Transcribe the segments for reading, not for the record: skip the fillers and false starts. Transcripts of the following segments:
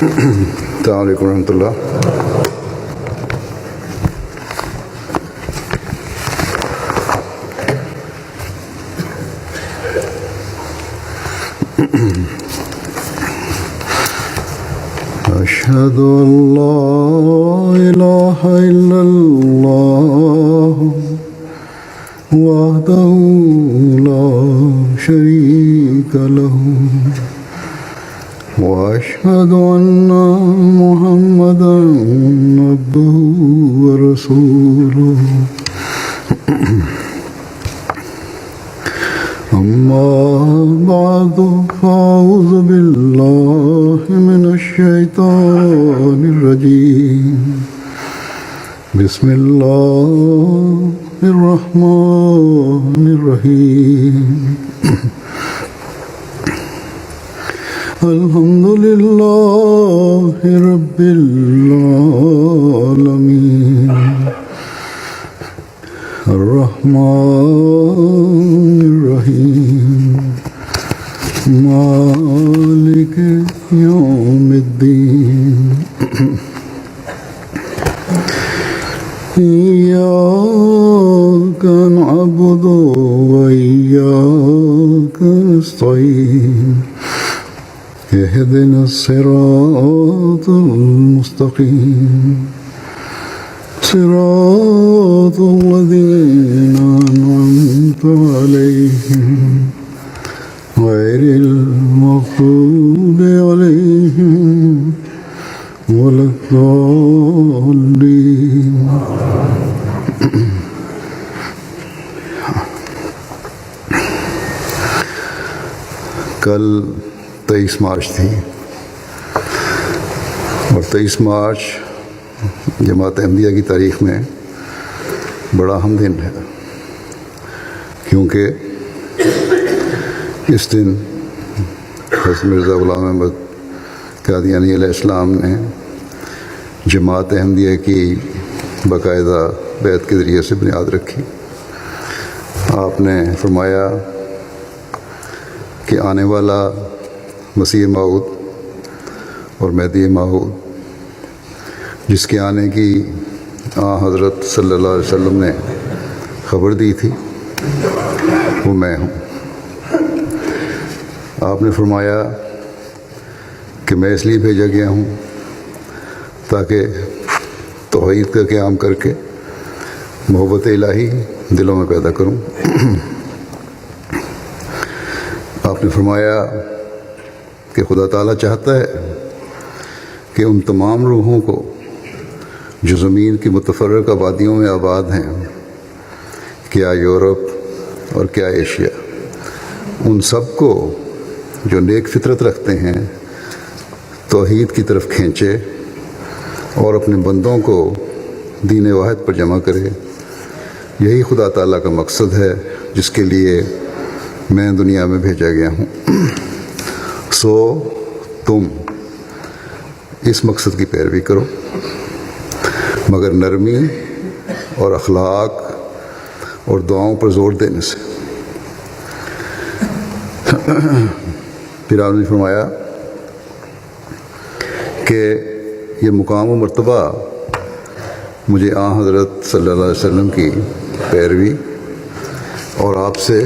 السلام علیکم ورحمۃ اللہ۔ أشهد أن لا إله إلا الله وحده لا شريك له وأشهد أن محمدا عبده ورسوله أما بعد فأعوذ بالله من الشيطان الرجيم بسم الله الرحمن الرحيم الحمد لله رب العالمين الرحمن الرحيم مالك يوم الدين إياك نعبد وإياك نستعين اهدنا الصراط المستقيم صراط الذين أنعمت عليهم غير المغضوب عليهم ولا الضالين۔ کل 23 مارچ تھی اور 23 مارچ جماعت احمدیہ کی تاریخ میں بڑا اہم دن ہے، کیونکہ اس دن حضرت مرزا غلام احمد قادیانی علیہ السلام نے جماعت احمدیہ کی باقاعدہ بیعت کے ذریعے سے بنیاد رکھی۔ آپ نے فرمایا کہ آنے والا مسیح موعود اور مہدی موعود جس کے آنے کی حضرت صلی اللہ علیہ وسلم نے خبر دی تھی وہ میں ہوں۔ آپ نے فرمایا کہ میں اس لیے بھیجا گیا ہوں تاکہ توحید کا قیام کر کے محبت الہی دلوں میں پیدا کروں۔ آپ نے فرمایا کہ خدا تعالیٰ چاہتا ہے کہ ان تمام روحوں کو جو زمین کی متفرقہ آبادیوں میں آباد ہیں، کیا یورپ اور کیا ایشیا، ان سب کو جو نیک فطرت رکھتے ہیں توحید کی طرف کھینچے اور اپنے بندوں کو دین واحد پر جمع کرے۔ یہی خدا تعالیٰ کا مقصد ہے جس کے لیے میں دنیا میں بھیجا گیا ہوں۔ سو تم اس مقصد کی پیروی کرو، مگر نرمی اور اخلاق اور دعاؤں پر زور دینے سے۔ پھر آپ نے فرمایا کہ یہ مقام و مرتبہ مجھے حضرت صلی اللہ علیہ وسلم کی پیروی اور آپ سے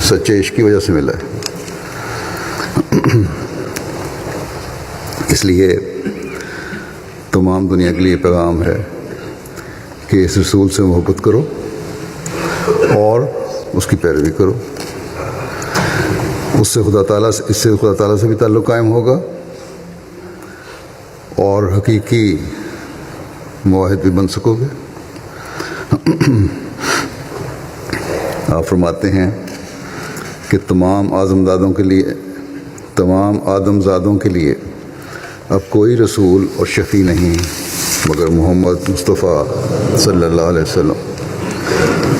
سچے عشق کی وجہ سے ملا ہے۔ اس لیے تمام دنیا کے لیے پیغام ہے کہ اس رسول سے محبت کرو اور اس کی پیروی کرو۔ اس سے خدا تعالیٰ سے بھی تعلق قائم ہوگا اور حقیقی موحد بھی بن سکو گے۔ آپ فرماتے ہیں کہ تمام آدم زادوں کے لیے اب کوئی رسول اور شفیع نہیں مگر محمد مصطفیٰ صلی اللہ علیہ وسلم۔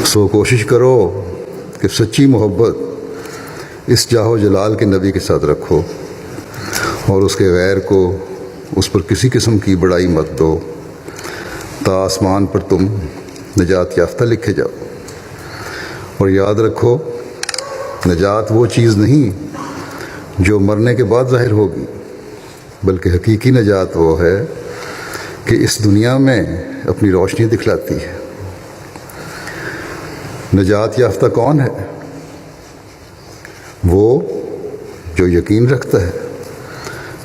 سو کوشش کرو کہ سچی محبت اس جاہ و جلال کے نبی کے ساتھ رکھو اور اس کے غیر کو اس پر کسی قسم کی بڑائی مت دو تا آسمان پر تم نجات یافتہ لکھے جاؤ۔ اور یاد رکھو نجات وہ چیز نہیں جو مرنے کے بعد ظاہر ہوگی، بلکہ حقیقی نجات وہ ہے کہ اس دنیا میں اپنی روشنی دکھلاتی ہے۔ نجات یافتہ کون ہے؟ وہ جو یقین رکھتا ہے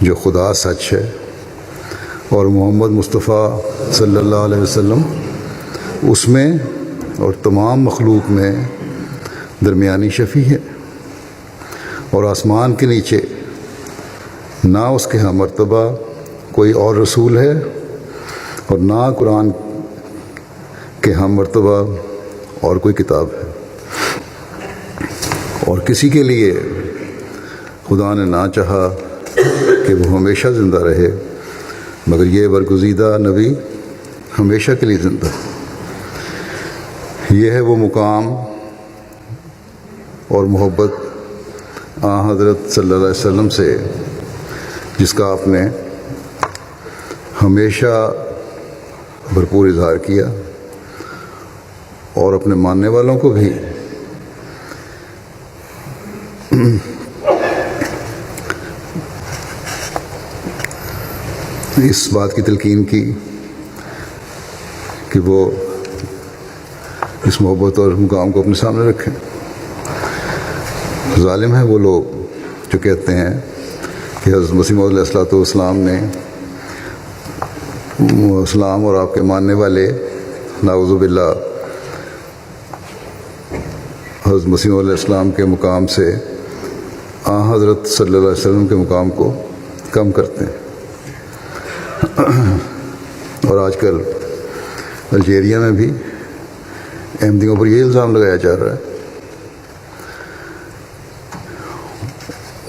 جو خدا سچ ہے اور محمد مصطفیٰ صلی اللہ علیہ وسلم اس میں اور تمام مخلوق میں درمیانی شفیع ہے، اور آسمان کے نیچے نہ اس کے ہاں مرتبہ کوئی اور رسول ہے اور نہ قرآن کے ہم مرتبہ اور کوئی کتاب ہے، اور کسی کے لیے خدا نے نہ چاہا کہ وہ ہمیشہ زندہ رہے مگر یہ برگزیدہ نبی ہمیشہ کے لیے زندہ ہے۔ یہ ہے وہ مقام اور محبت حضرت صلی اللہ علیہ وسلم سے جس کا آپ نے ہمیشہ بھرپور اظہار کیا، اور اپنے ماننے والوں کو بھی اس بات کی تلقین کی کہ وہ اس محبت اور مقام کو اپنے سامنے رکھیں۔ ظالم ہیں وہ لوگ جو کہتے ہیں کہ حضرت مسیح موعود علیہ الصلوۃ والسلام نے اسلام اور آپ کے ماننے والے نعوذ باللہ حضرت مسیح علیہ السلام کے مقام سے حضرت صلی اللہ علیہ وسلم کے مقام کو کم کرتے ہیں۔ اور آج کل الجیریا میں بھی احمدیوں پر یہ الزام لگایا جا رہا ہے،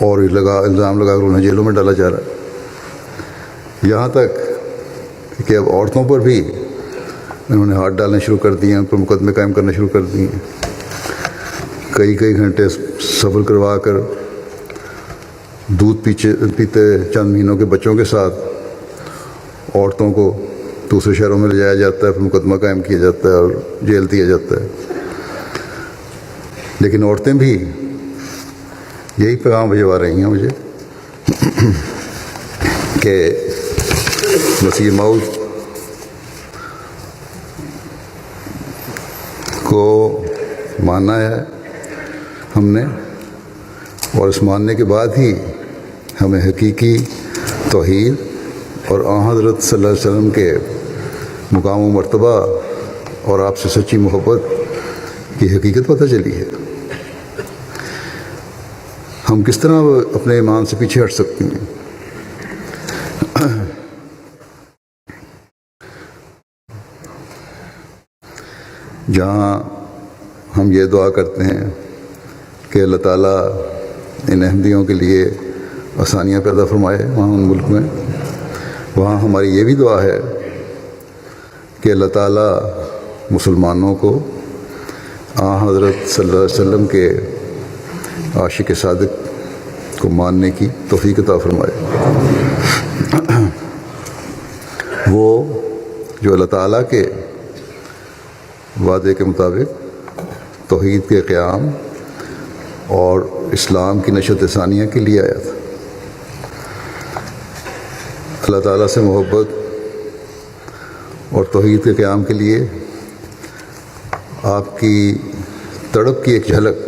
اور الزام لگا کر انہیں جیلوں میں ڈالا جا رہا ہے، یہاں تک کہ اب عورتوں پر بھی انہوں نے ہاتھ ڈالنے شروع کر دیے ہیں، ان پر مقدمے قائم کرنے شروع کر دیے ہیں۔ کئی گھنٹے سفر کروا کر دودھ پیتے چند مہینوں کے بچوں کے ساتھ عورتوں کو دوسرے شہروں میں لے جایا جاتا ہے، پھر مقدمہ قائم کیا جاتا ہے اور جیل دیا جاتا ہے۔ لیکن عورتیں بھی یہی پیغام بھجوا رہی ہیں مجھے کہ مسیح موعود کو ماننا ہے ہم نے، اور اس ماننے کے بعد ہی ہمیں حقیقی توحید اور حضرت صلی اللہ علیہ وسلم کے مقام و مرتبہ اور آپ سے سچی محبت کی حقیقت پتہ چلی ہے۔ ہم کس طرح اپنے ایمان سے پیچھے ہٹ سکتے ہیں؟ جہاں ہم یہ دعا کرتے ہیں کہ اللہ تعالیٰ ان احمدیوں کے لیے آسانیاں پیدا فرمائے وہاں ان ملک میں، وہاں ہماری یہ بھی دعا ہے کہ اللہ تعالیٰ مسلمانوں کو حضرت صلی اللہ علیہ وسلم کے عاشق صادق کو ماننے کی توفیق عطا فرمائے، وہ جو اللہ تعالیٰ کے وعدے کے مطابق توحید کے قیام اور اسلام کی نشت ثانیہ کے لیے آیا تھا۔ اللہ تعالیٰ سے محبت اور توحید کے قیام کے لیے آپ کی تڑپ کی ایک جھلک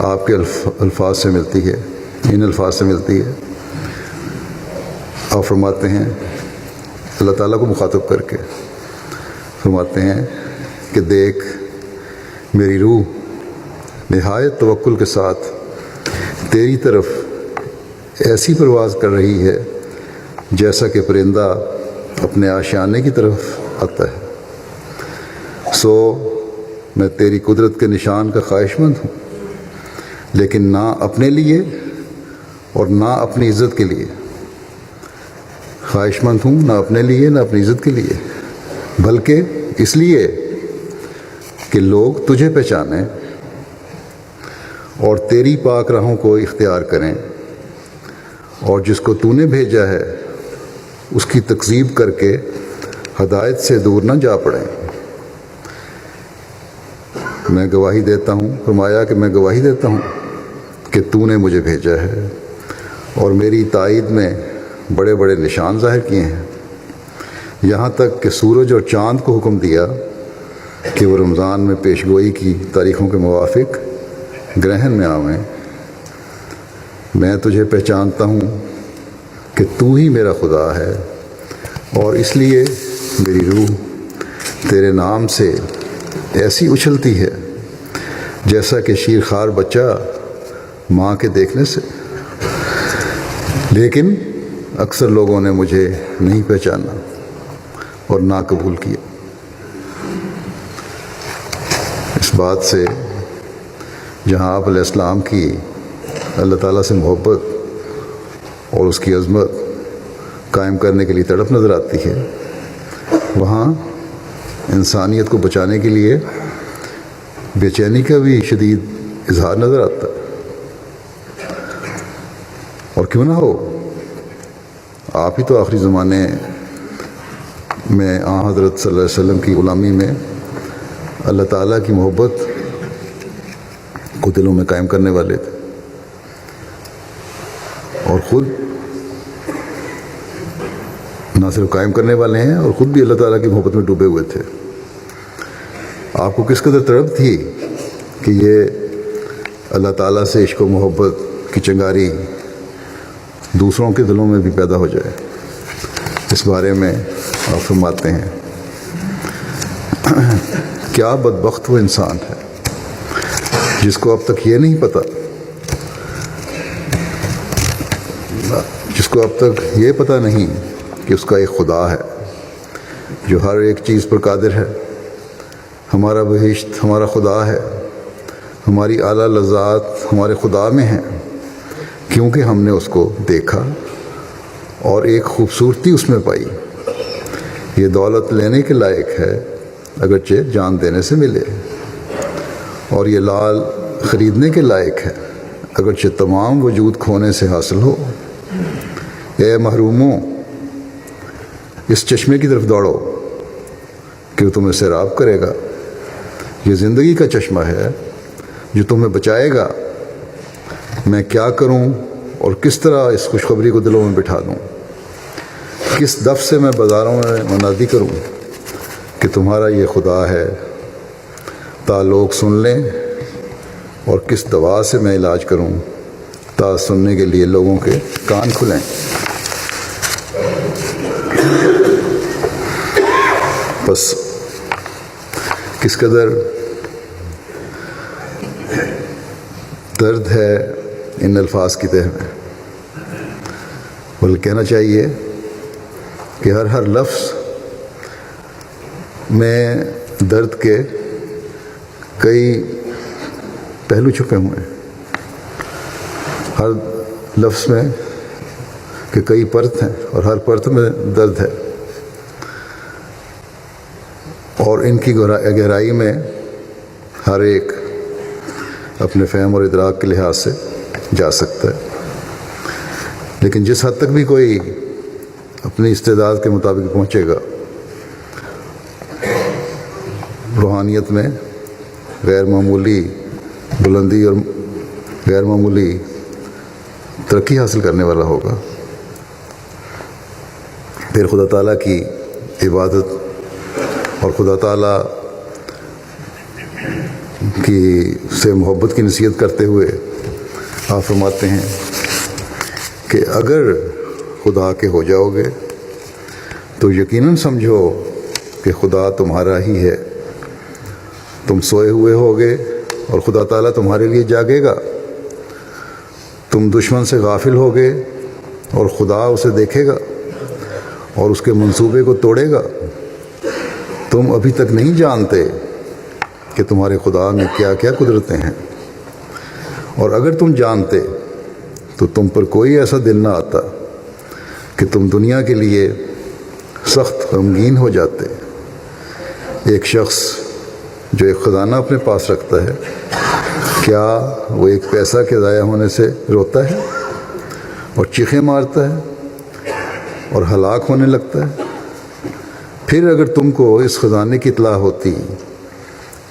آپ کے الفاظ سے ملتی ہے، ان الفاظ سے ملتی ہے۔ آپ فرماتے ہیں اللہ تعالیٰ کو مخاطب کر کے فرماتے ہیں کہ دیکھ میری روح نہایت توکل کے ساتھ تیری طرف ایسی پرواز کر رہی ہے جیسا کہ پرندہ اپنے آشیانے کی طرف آتا ہے۔ سو میں تیری قدرت کے نشان کا خواہش مند ہوں، لیکن نہ اپنے لیے اور نہ اپنی عزت کے لیے۔ خواہش مند ہوں نہ اپنے لیے نہ اپنی عزت کے لیے، بلکہ اس لیے کہ لوگ تجھے پہچانیں اور تیری پاک راہوں کو اختیار کریں، اور جس کو تو نے بھیجا ہے اس کی تکذیب کر کے ہدایت سے دور نہ جا پڑیں۔ میں گواہی دیتا ہوں، فرمایا کہ میں گواہی دیتا ہوں کہ تو نے مجھے بھیجا ہے، اور میری تائید میں بڑے بڑے نشان ظاہر کیے ہیں، یہاں تک کہ سورج اور چاند کو حکم دیا کہ وہ رمضان میں پیش گوئی کی تاریخوں کے موافق گرہن میں آویں۔ میں تجھے پہچانتا ہوں کہ تو ہی میرا خدا ہے، اور اس لیے میری روح تیرے نام سے ایسی اچھلتی ہے جیسا کہ شیرخوار بچہ ماں کے دیکھنے سے، لیکن اکثر لوگوں نے مجھے نہیں پہچانا اور نہ قبول کیا۔ اس بات سے جہاں آپ علیہ السلام کی اللہ تعالیٰ سے محبت اور اس کی عظمت قائم کرنے کے لیے تڑپ نظر آتی ہے، وہاں انسانیت کو بچانے کے لیے بے چینی کا بھی شدید اظہار نظر آتا ہے۔ اور کیوں نہ ہو، آپ ہی تو آخری زمانے میں حضرت صلی اللہ علیہ وسلم کی غلامی میں اللہ تعالیٰ کی محبت کو دلوں میں قائم کرنے والے تھے، اور خود نہ صرف قائم کرنے والے ہیں اور خود بھی اللہ تعالیٰ کی محبت میں ڈوبے ہوئے تھے۔ آپ کو کس قدر تڑپ تھی کہ یہ اللہ تعالیٰ سے عشق و محبت کی چنگاری دوسروں کے دلوں میں بھی پیدا ہو جائے۔ اس بارے میں آپ فرماتے ہیں، کیا بدبخت وہ انسان ہے جس کو اب تک یہ نہیں پتا، جس کو اب تک یہ پتہ نہیں کہ اس کا ایک خدا ہے جو ہر ایک چیز پر قادر ہے۔ ہمارا بہشت ہمارا خدا ہے، ہماری اعلیٰ لذات ہمارے خدا میں ہیں، کیونکہ ہم نے اس کو دیکھا اور ایک خوبصورتی اس میں پائی۔ یہ دولت لینے کے لائق ہے اگرچہ جان دینے سے ملے، اور یہ لال خریدنے کے لائق ہے اگرچہ تمام وجود کھونے سے حاصل ہو۔ اے محروموں، اس چشمے کی طرف دوڑو کہ وہ تمہیں سیراب کرے گا۔ یہ زندگی کا چشمہ ہے جو تمہیں بچائے گا۔ میں کیا کروں اور کس طرح اس خوشخبری کو دلوں میں بٹھا دوں؟ کس دف سے میں بازاروں میں منادی کروں کہ تمہارا یہ خدا ہے تا لوگ سن لیں، اور کس دوا سے میں علاج کروں تا سننے کے لیے لوگوں کے کان کھلیں۔ بس کس قدر درد ہے ان الفاظ کی تہ میں، بلکہ کہنا چاہیے کہ ہر لفظ میں درد کے کئی پہلو چھپے ہوئے ہیں، ہر لفظ میں کہ کئی پرت ہیں اور ہر پرت میں درد ہے، اور ان کی گہرائی میں ہر ایک اپنے فہم اور ادراک کے لحاظ سے جا سکتا ہے۔ لیکن جس حد تک بھی کوئی اپنی استعداد کے مطابق پہنچے گا، روحانیت میں غیر معمولی بلندی اور غیر معمولی ترقی حاصل کرنے والا ہوگا، پھر خدا تعالیٰ کی عبادت اور خدا تعالیٰ کی سے محبت کی نصیحت کرتے ہوئے آپ فرماتے ہیں کہ اگر خدا کے ہو جاؤ گے تو یقیناً سمجھو کہ خدا تمہارا ہی ہے۔ تم سوئے ہوئے ہوگے اور خدا تعالیٰ تمہارے لیے جاگے گا۔ تم دشمن سے غافل ہوگے اور خدا اسے دیکھے گا اور اس کے منصوبے کو توڑے گا۔ تم ابھی تک نہیں جانتے کہ تمہارے خدا میں کیا کیا قدرتیں ہیں، اور اگر تم جانتے تو تم پر کوئی ایسا دن نہ آتا کہ تم دنیا کے لیے سخت غمگین ہو جاتے۔ ایک شخص جو ایک خزانہ اپنے پاس رکھتا ہے، کیا وہ ایک پیسہ کے ضائع ہونے سے روتا ہے اور چیخیں مارتا ہے اور ہلاک ہونے لگتا ہے؟ پھر اگر تم کو اس خزانے کی اطلاع ہوتی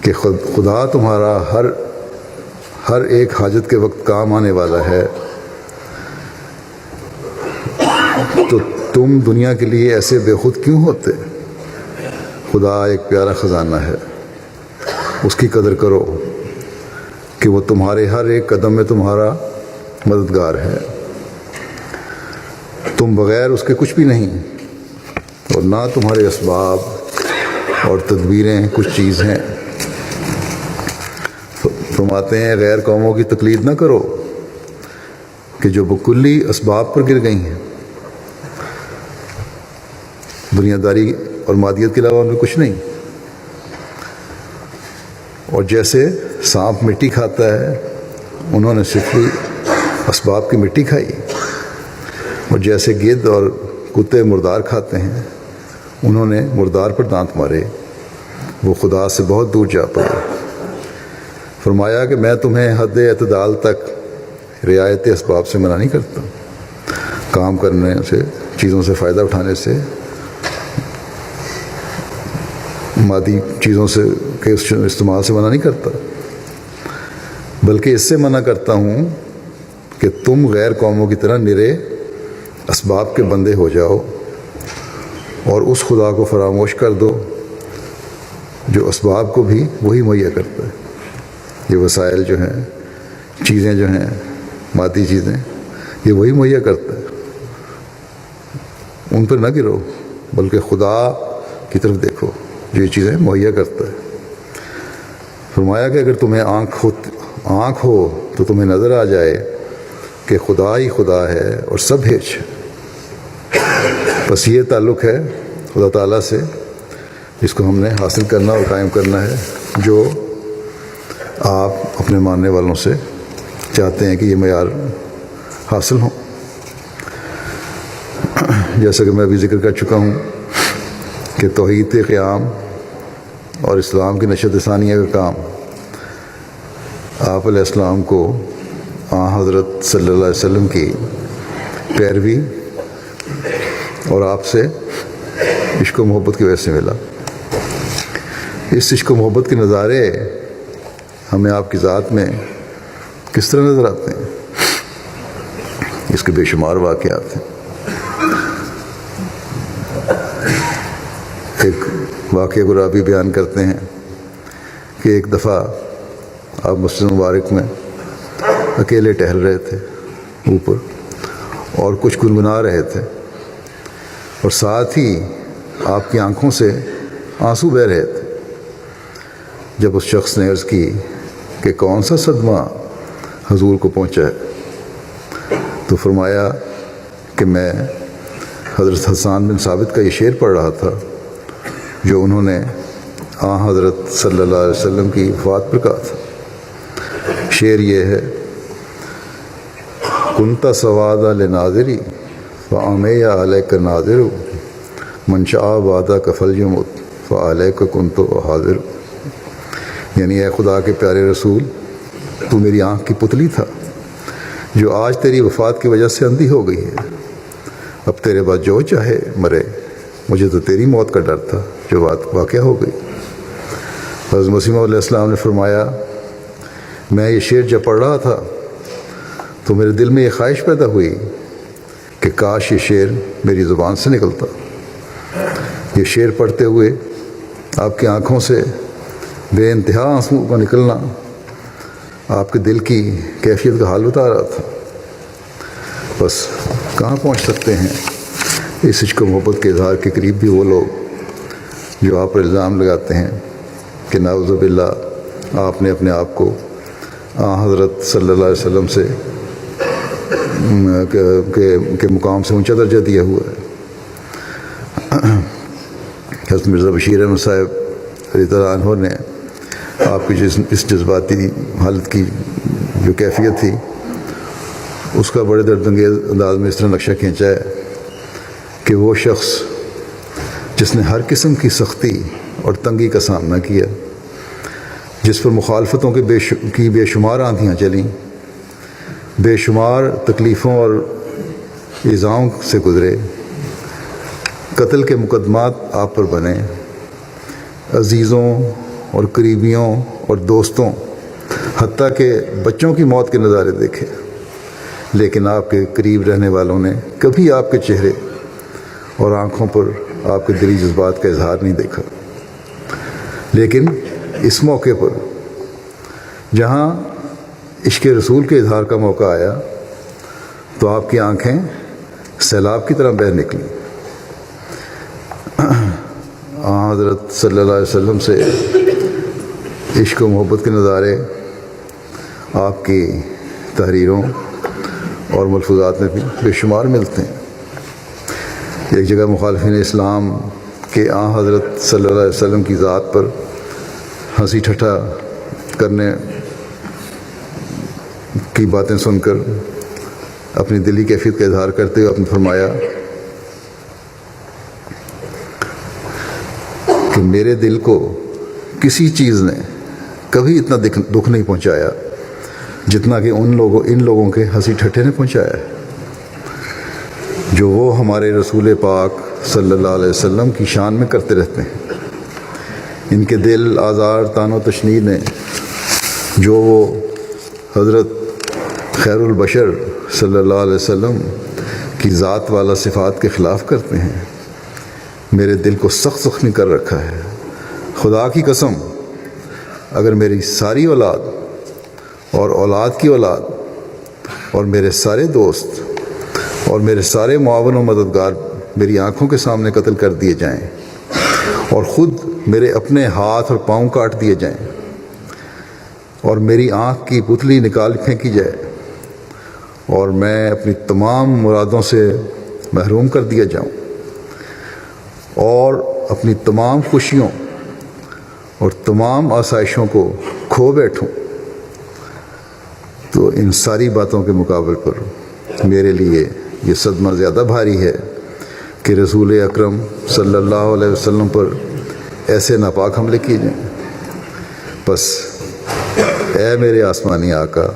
کہ خدا تمہارا ہر ایک حاجت کے وقت کام آنے والا ہے، تو تم دنیا کے لیے ایسے بے خود کیوں ہوتے؟ خدا ایک پیارا خزانہ ہے، اس کی قدر کرو کہ وہ تمہارے ہر ایک قدم میں تمہارا مددگار ہے۔ تم بغیر اس کے کچھ بھی نہیں، اور نہ تمہارے اسباب اور تدبیریں کچھ چیز ہیں۔ فرماتے ہیں غیر قوموں کی تقلید نہ کرو کہ جو بکلی اسباب پر گر گئی ہیں، دنیا داری اور مادیت کے علاوہ ان میں کچھ نہیں۔ اور جیسے سانپ مٹی کھاتا ہے، انہوں نے صرف اسباب کی مٹی کھائی، اور جیسے گدھ اور کتے مردار کھاتے ہیں، انہوں نے مردار پر دانت مارے، وہ خدا سے بہت دور جا پڑے۔ فرمایا کہ میں تمہیں حد اعتدال تک رعایت اسباب سے منع نہیں کرتا، کام کرنے سے، چیزوں سے فائدہ اٹھانے سے، مادی چیزوں سے کے استعمال سے منع نہیں کرتا، بلکہ اس سے منع کرتا ہوں کہ تم غیر قوموں کی طرح نرے اسباب کے بندے ہو جاؤ اور اس خدا کو فراموش کر دو جو اسباب کو بھی وہی مہیا کرتا ہے۔ یہ وسائل جو ہیں، چیزیں جو ہیں، مادی چیزیں، یہ وہی مہیا کرتا ہے، ان پر نہ گرو بلکہ خدا کی طرف دیکھو جو یہ چیزیں مہیا کرتا ہے۔ فرمایا کہ اگر تمہیں آنکھ ہو تو تمہیں نظر آ جائے کہ خدا ہی خدا ہے اور سب ہیچ ہے۔ بس یہ تعلق ہے خدا تعالیٰ سے جس کو ہم نے حاصل کرنا اور قائم کرنا ہے، جو آپ اپنے ماننے والوں سے چاہتے ہیں کہ یہ معیار حاصل ہوں۔ جیسا کہ میں ابھی ذکر کر چکا ہوں کہ توحید قیام اور اسلام کی نشت ثانیہ کا کام آپ علیہ السلام کو حضرت صلی اللہ علیہ وسلم کی پیروی اور آپ سے عشق و محبت کی وجہ سے ملا۔ اس عشق و محبت کے نظارے ہمیں آپ کی ذات میں کس طرح نظر آتے ہیں؟ اس کے بے شمار واقعات ہیں۔ ایک واقعہ کو رابی بیان کرتے ہیں کہ ایک دفعہ آپ مسجد مبارک میں اکیلے ٹہل رہے تھے اوپر اور کچھ گنگنا رہے تھے، اور ساتھ ہی آپ کی آنکھوں سے آنسو بہہ رہے تھے۔ جب اس شخص نے عرض کی کہ کون سا صدمہ حضور کو پہنچا ہے، تو فرمایا کہ میں حضرت حسان بن ثابت کا یہ شعر پڑھ رہا تھا جو انہوں نے حضرت صلی اللہ علیہ وسلم کی وفات پر کہا تھا۔ شعر یہ ہے: کنتا سوادہ لناظری فعمی علیک ناظر من شاء وعدہ کفل یمت فعلیک کنت حاضر۔ یعنی اے خدا کے پیارے رسول، تو میری آنکھ کی پتلی تھا جو آج تیری وفات کی وجہ سے اندھی ہو گئی ہے، اب تیرے بعد جو چاہے مرے، مجھے تو تیری موت کا ڈر تھا جو بات واقع ہو گئی۔ حضرت مسیح علیہ السلام نے فرمایا میں یہ شعر جب پڑھ رہا تھا تو میرے دل میں یہ خواہش پیدا ہوئی کہ کاش یہ شعر میری زبان سے نکلتا۔ یہ شعر پڑھتے ہوئے آپ کی آنکھوں سے بے انتہا آنسو کا نکلنا آپ کے دل کی کیفیت کا حال بتا رہا تھا۔ بس کہاں پہنچ سکتے ہیں اس عشق و محبت کے اظہار کے قریب بھی وہ لوگ جو آپ پر الزام لگاتے ہیں کہ نعوذ باللہ آپ نے اپنے آپ کو حضرت صلی اللہ علیہ وسلم سے کے مقام سے اونچا درجہ دیا ہوا ہے۔ حضرت مرزا بشیر احمد صاحب رضی اللہ عنہ نے آپ کی اس جذباتی حالت کی جو کیفیت تھی اس کا بڑے درد انگیز انداز میں اس طرح نقشہ کھینچا ہے کہ وہ شخص جس نے ہر قسم کی سختی اور تنگی کا سامنا کیا، جس پر مخالفتوں کی بے شمار آندھیاں چلیں، بے شمار تکلیفوں اور ایذاؤں سے گزرے، قتل کے مقدمات آپ پر بنے، عزیزوں اور قریبیوں اور دوستوں حتیٰ کہ بچوں کی موت کے نظارے دیکھے، لیکن آپ کے قریب رہنے والوں نے کبھی آپ کے چہرے اور آنکھوں پر آپ کے دلی جذبات کا اظہار نہیں دیکھا، لیکن اس موقع پر جہاں عشق رسول کے اظہار کا موقع آیا تو آپ کی آنکھیں سیلاب کی طرح بہہ نکلیں۔ حضرت صلی اللہ علیہ وسلم سے عشق و محبت کے نظارے آپ کی تحریروں اور ملفوظات میں بھی بے شمار ملتے ہیں۔ ایک جگہ مخالفین اسلام کے حضرت صلی اللہ علیہ وسلم کی ذات پر ہنسی ٹھٹھا کرنے کی باتیں سن کر اپنی دلی کیفیت کا اظہار کرتے ہوئے آپ نے فرمایا کہ میرے دل کو کسی چیز نے کبھی اتنا دکھ نہیں پہنچایا جتنا کہ ان لوگوں کے ہنسی ٹھٹھے نے پہنچایا ہے، جو وہ ہمارے رسول پاک صلی اللہ علیہ وسلم کی شان میں کرتے رہتے ہیں۔ ان کے دل آزار تان و تشنیع نے جو وہ حضرت خیر البشر صلی اللہ علیہ وسلم کی ذات والا صفات کے خلاف کرتے ہیں، میرے دل کو سخت زخمی کر رکھا ہے۔ خدا کی قسم، اگر میری ساری اولاد اور اولاد کی اولاد اور میرے سارے دوست اور میرے سارے معاون و مددگار میری آنکھوں کے سامنے قتل کر دیے جائیں اور خود میرے اپنے ہاتھ اور پاؤں کاٹ دیے جائیں اور میری آنکھ کی پتلی نکال پھینکی جائے اور میں اپنی تمام مرادوں سے محروم کر دیا جاؤں اور اپنی تمام خوشیوں اور تمام آسائشوں کو کھو بیٹھوں، تو ان ساری باتوں کے مقابل پر میرے لیے یہ صدمہ زیادہ بھاری ہے کہ رسول اکرم صلی اللہ علیہ وسلم پر ایسے ناپاک حملے کیے جائیں۔ بس اے میرے آسمانی آقا،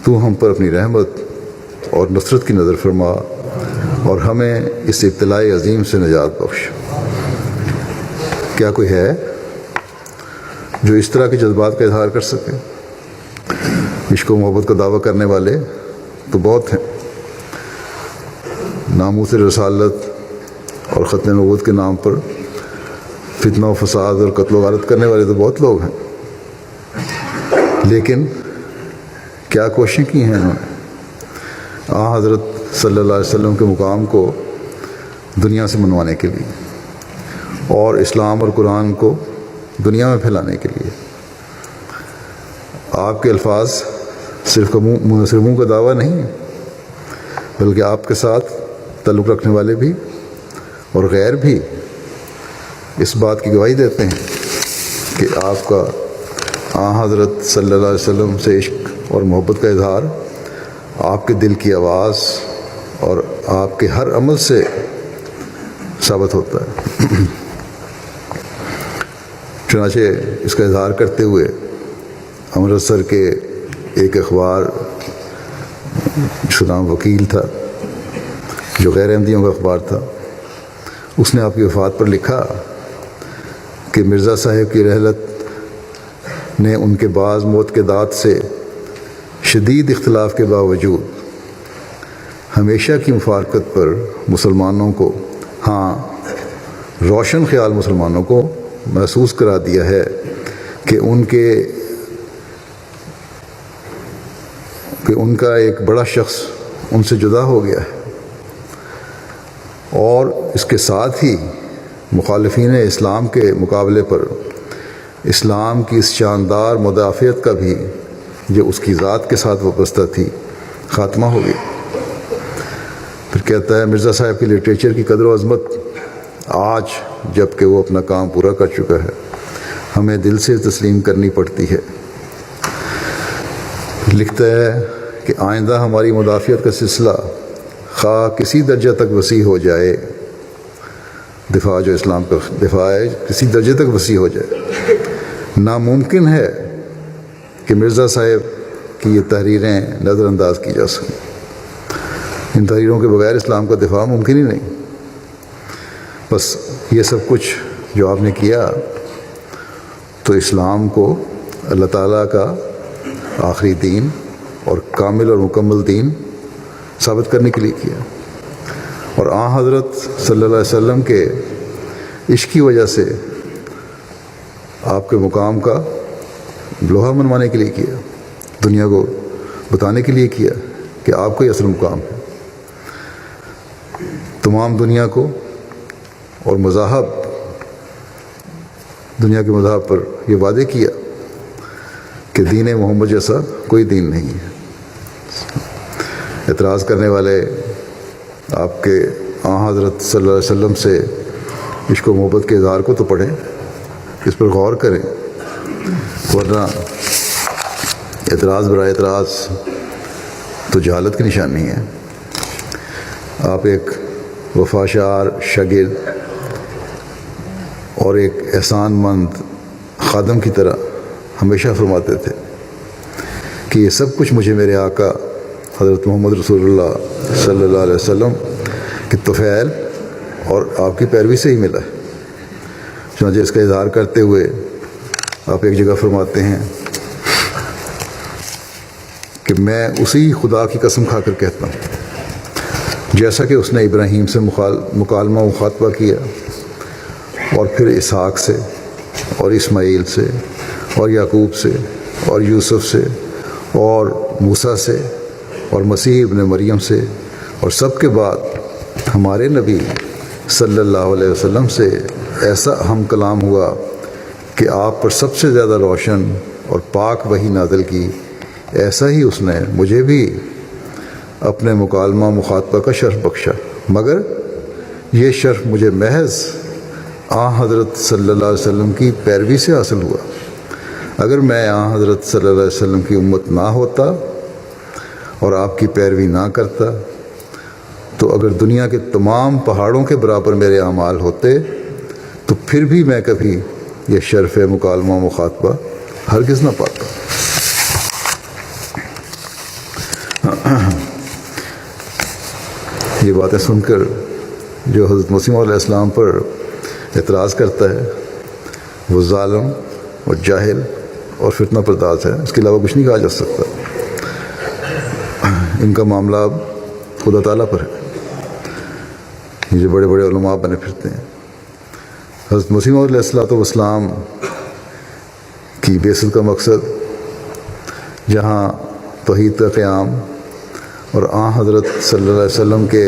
تو ہم پر اپنی رحمت اور نصرت کی نظر فرما اور ہمیں اس ابتلاء عظیم سے نجات بخش۔ کیا کوئی ہے جو اس طرح کے جذبات کا اظہار کر سکے؟ عشق و محبت کا دعویٰ کرنے والے تو بہت ہیں، ناموس رسالت اور ختم نبوت کے نام پر فتنہ و فساد اور قتل و غارت کرنے والے تو بہت لوگ ہیں، لیکن کیا کوششیں کی ہیں انہوں نے حضرت صلی اللہ علیہ وسلم کے مقام کو دنیا سے منوانے کے لیے اور اسلام اور قرآن کو دنیا میں پھیلانے کے لیے؟ آپ کے الفاظ صرف منہ کا دعویٰ نہیں ہے، بلکہ آپ کے ساتھ تعلق رکھنے والے بھی اور غیر بھی اس بات کی گواہی دیتے ہیں کہ آپ کا حضرت صلی اللہ علیہ وسلم سے عشق اور محبت کا اظہار آپ کے دل کی آواز اور آپ کے ہر عمل سے ثابت ہوتا ہے۔ چنانچہ اس کا اظہار کرتے ہوئے امرتسر کے ایک اخبار جس کا نام وکیل تھا، جو غیر احمدیوں کا اخبار تھا، اس نے آپ کی وفات پر لکھا کہ مرزا صاحب کی رحلت نے ان کے بعض موت کے دات سے شدید اختلاف کے باوجود ہمیشہ کی مفارقت پر مسلمانوں کو، روشن خیال مسلمانوں کو محسوس کرا دیا ہے کہ ان کا ایک بڑا شخص ان سے جدا ہو گیا ہے، اور اس کے ساتھ ہی مخالفین اسلام کے مقابلے پر اسلام کی اس شاندار مدافعت کا بھی جو اس کی ذات کے ساتھ وابستہ تھی خاتمہ ہو گیا۔ پھر کہتا ہے مرزا صاحب کی لٹریچر کی قدر و عظمت آج جب کہ وہ اپنا کام پورا کر چکا ہے ہمیں دل سے تسلیم کرنی پڑتی ہے۔ لکھتا ہے کہ آئندہ ہماری مدافعت کا سلسلہ خواہ کسی درجہ تک وسیع ہو جائے، دفاع جو اسلام کا دفاع ہے کسی درجے تک وسیع ہو جائے، ناممکن ہے کہ مرزا صاحب کی یہ تحریریں نظر انداز کی جا سکیں۔ ان تحریروں کے بغیر اسلام کا دفاع ممکن ہی نہیں۔ بس یہ سب کچھ جو آپ نے کیا تو اسلام کو اللہ تعالیٰ کا آخری دین اور کامل اور مکمل دین ثابت کرنے کے لیے کیا، اور آن حضرت صلی اللہ علیہ وسلم کے عشق کی وجہ سے آپ کے مقام کا لوہا منوانے کے لیے کیا، دنیا کو بتانے کے لیے کیا کہ آپ کا ہی اصل مقام ہے۔ تمام دنیا کو اور مذاہب، دنیا کے مذاہب پر یہ وعدے کیا کہ دین محمد جیسا کوئی دین نہیں ہے۔ اعتراض کرنے والے آپ کے آن حضرت صلی اللہ علیہ وسلم سے عشق و محبت کے اظہار کو تو پڑھیں، اس پر غور کریں، ورنہ اعتراض برائے اعتراض تو جہالت کی نشانی ہے۔ آپ ایک وفاشار شاگرد اور ایک احسان مند خادم کی طرح ہمیشہ فرماتے تھے کہ یہ سب کچھ مجھے میرے آقا حضرت محمد رسول اللہ صلی اللہ علیہ وسلم کے طفیل اور آپ کی پیروی سے ہی ملا ہے۔ چنانچہ اس کا اظہار کرتے ہوئے آپ ایک جگہ فرماتے ہیں کہ میں اسی خدا کی قسم کھا کر کہتا ہوں جیسا کہ اس نے ابراہیم سے مکالمہ مخاطبہ کیا، اور پھر اسحاق سے اور اسماعیل سے اور یعقوب سے اور یوسف سے اور موسیٰ سے اور مسیح ابن مریم سے، اور سب کے بعد ہمارے نبی صلی اللہ علیہ وسلم سے ایسا اہم کلام ہوا کہ آپ پر سب سے زیادہ روشن اور پاک وحی نازل کی، ایسا ہی اس نے مجھے بھی اپنے مکالمہ مخاطبہ کا شرف بخشا، مگر یہ شرف مجھے محض آن حضرت صلی اللہ علیہ وسلم کی پیروی سے حاصل ہوا۔ اگر میں آن حضرت صلی اللہ علیہ وسلم کی امت نہ ہوتا اور آپ کی پیروی نہ کرتا، تو اگر دنیا کے تمام پہاڑوں کے برابر میرے اعمال ہوتے تو پھر بھی میں کبھی یہ شرف مکالمہ مخاطبہ ہرگز نہ پاتا۔ یہ باتیں سن کر جو حضرت مسیح علیہ السلام پر اعتراض کرتا ہے وہ ظالم اور جاہل اور فتنہ پرداز ہے، اس کے علاوہ کچھ نہیں کہا جا سکتا۔ ان کا معاملہ اب خدا تعالیٰ پر ہے۔ یہ جو بڑے بڑے علماء بنے پھرتے ہیں، حضرت مسیح علیہ السلام کی بعثت کا مقصد جہاں توحید کا قیام اور آن حضرت صلی اللہ علیہ وسلم کے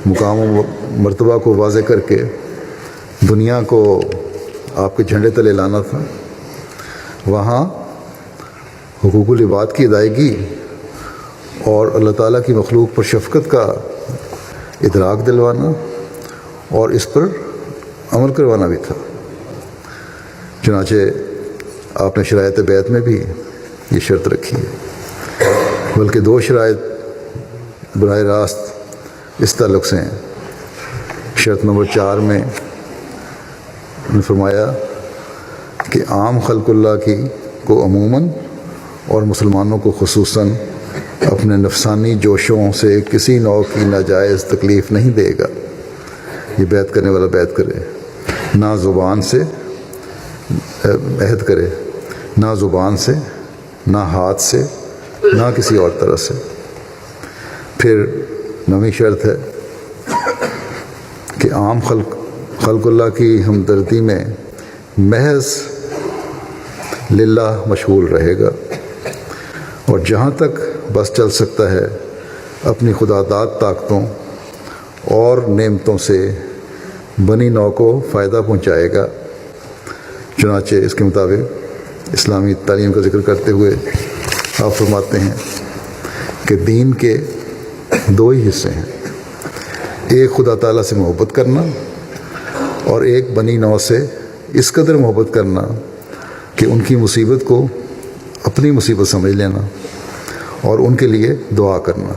مقام و مرتبہ کو واضح کر کے دنیا کو آپ کے جھنڈے تلے لانا تھا، وہاں حقوق العباد کی ادائیگی اور اللہ تعالیٰ کی مخلوق پر شفقت کا ادراک دلوانا اور اس پر عمل کروانا بھی تھا۔ چنانچہ آپ نے شرائط بیعت میں بھی یہ شرط رکھی ہے، بلکہ دو شرائط براہ راست اس تعلق سے ہیں۔ شرط نمبر 4 میں انہوں نے فرمایا کہ عام خلق اللہ کی کو عموماً اور مسلمانوں کو خصوصاً اپنے نفسانی جوشوں سے کسی نوع کی ناجائز تکلیف نہیں دے گا۔ یہ بیعت کرنے والا بیعت کرے، نہ زبان سے عہد کرے، نہ زبان سے، نہ ہاتھ سے، نہ کسی اور طرح سے۔ پھر نویں شرط ہے کہ عام خلق اللہ کی ہمدردی میں محض للہ مشغول رہے گا، اور جہاں تک بس چل سکتا ہے اپنی خدا داد طاقتوں اور نعمتوں سے بنی نوع کو فائدہ پہنچائے گا۔ چنانچہ اس کے مطابق اسلامی تعلیم کا ذکر کرتے ہوئے آپ فرماتے ہیں کہ دین کے 2 ہی حصے ہیں، ایک خدا تعالیٰ سے محبت کرنا اور ایک بنی نوع سے اس قدر محبت کرنا کہ ان کی مصیبت کو اپنی مصیبت سمجھ لینا اور ان کے لیے دعا کرنا۔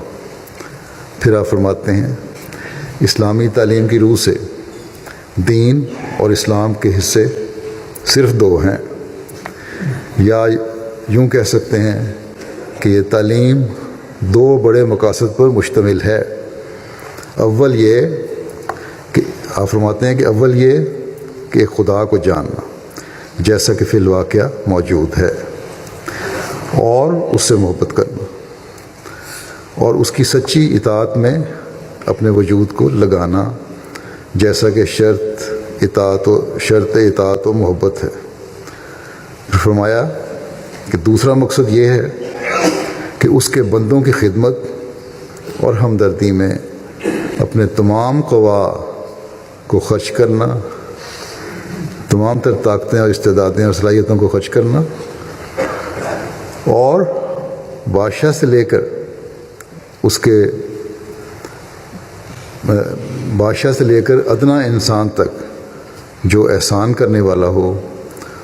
پھر آپ فرماتے ہیں اسلامی تعلیم کی روح سے دین اور اسلام کے حصے صرف 2 ہیں، یا یوں کہہ سکتے ہیں کہ یہ تعلیم 2 بڑے مقاصد پر مشتمل ہے۔ اول یہ کہ آپ فرماتے ہیں کہ اول یہ کہ خدا کو جاننا جیسا کہ فی الواقعہ موجود ہے، اور اس سے محبت کرنا اور اس کی سچی اطاعت میں اپنے وجود کو لگانا، جیسا کہ شرط اطاعت و محبت ہے۔ فرمایا کہ دوسرا مقصد یہ ہے کہ اس کے بندوں کی خدمت اور ہمدردی میں اپنے تمام قوا کو خرچ کرنا، تمام تر طاقتیں اور استعدادیں اور صلاحیتوں کو خرچ کرنا، اور بادشاہ سے لے کر ادنا انسان تک جو احسان کرنے والا ہو،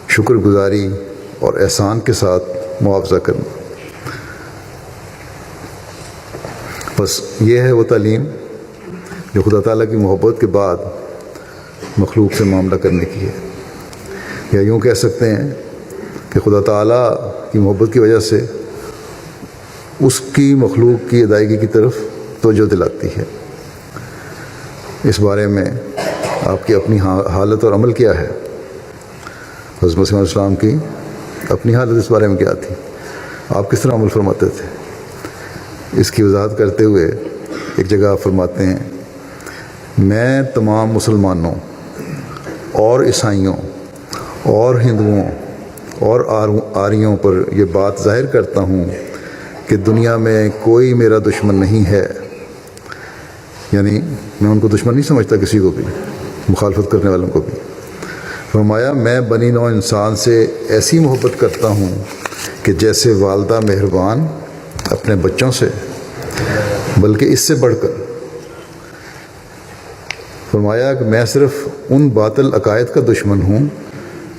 شکر گزاری اور احسان کے ساتھ معاوضہ کرنا۔ بس یہ ہے وہ تعلیم جو خدا تعالیٰ کی محبت کے بعد مخلوق سے معاملہ کرنے کی ہے، یا یوں کہہ سکتے ہیں کہ خدا تعالیٰ کی محبت کی وجہ سے اس کی مخلوق کی ادائیگی کی طرف توجہ دلاتی ہے۔ اس بارے میں آپ کی اپنی حالت اور عمل کیا ہے؟ حضرت مسیح علیہ السلام کی اپنی حالت اس بارے میں کیا تھی؟ آپ کس طرح عمل فرماتے تھے؟ اس کی وضاحت کرتے ہوئے ایک جگہ آپ فرماتے ہیں، میں تمام مسلمانوں اور عیسائیوں اور ہندوؤں اور آریوں پر یہ بات ظاہر کرتا ہوں کہ دنیا میں کوئی میرا دشمن نہیں ہے، یعنی میں ان کو دشمن نہیں سمجھتا، کسی کو بھی، مخالفت کرنے والوں کو بھی۔ فرمایا میں بنی نوع انسان سے ایسی محبت کرتا ہوں کہ جیسے والدہ مہربان اپنے بچوں سے، بلکہ اس سے بڑھ کر۔ فرمایا کہ میں صرف ان باطل عقائد کا دشمن ہوں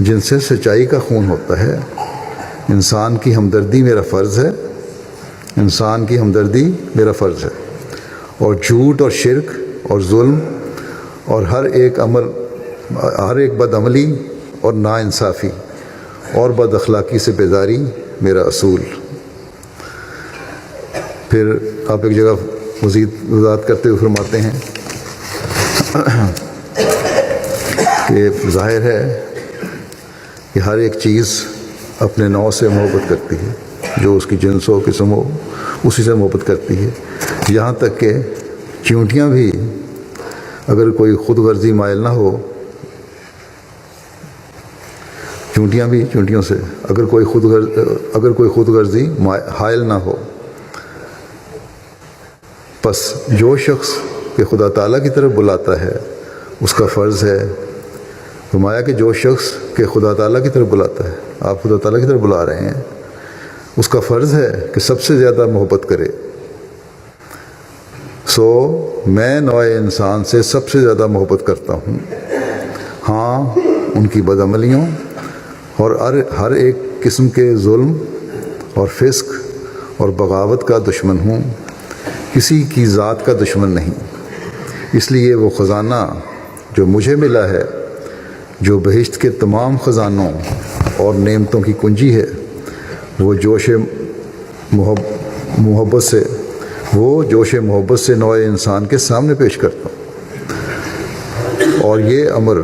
جن سے سچائی کا خون ہوتا ہے۔ انسان کی ہمدردی میرا فرض ہے، انسان کی ہمدردی میرا فرض ہے، اور جھوٹ اور شرک اور ظلم اور ہر ایک بد عملی اور ناانصافی اور بد اخلاقی سے بیزاری میرا اصول۔ پھر آپ ایک جگہ مزید وضاحت کرتے ہوئے فرماتے ہیں کہ ظاہر ہے کہ ہر ایک چیز اپنے نوع سے محبت کرتی ہے، جو اس کی جنس ہو، قسم ہو، اسی سے محبت کرتی ہے، یہاں تک کہ چیونٹیاں بھی اگر کوئی خود غرضی مائل نہ ہو، چونٹیوں سے اگر کوئی خود غرضی حائل نہ ہو، پس جو شخص کہ خدا تعالیٰ کی طرف بلاتا ہے اس کا فرض ہے۔ فرمایا کہ جو شخص کہ خدا تعالیٰ کی طرف بلاتا ہے، آپ خدا تعالیٰ کی طرف بلا رہے ہیں، اس کا فرض ہے کہ سب سے زیادہ محبت کرے۔ سو میں نوع انسان سے سب سے زیادہ محبت کرتا ہوں، ہاں ان کی بدعملیوں اور ہر ایک قسم کے ظلم اور فسق اور بغاوت کا دشمن ہوں، کسی کی ذات کا دشمن نہیں۔ اس لیے وہ خزانہ جو مجھے ملا ہے، جو بہشت کے تمام خزانوں اور نعمتوں کی کنجی ہے، وہ جوش محبت سے نوع انسان کے سامنے پیش کرتا ہوں۔ اور یہ امر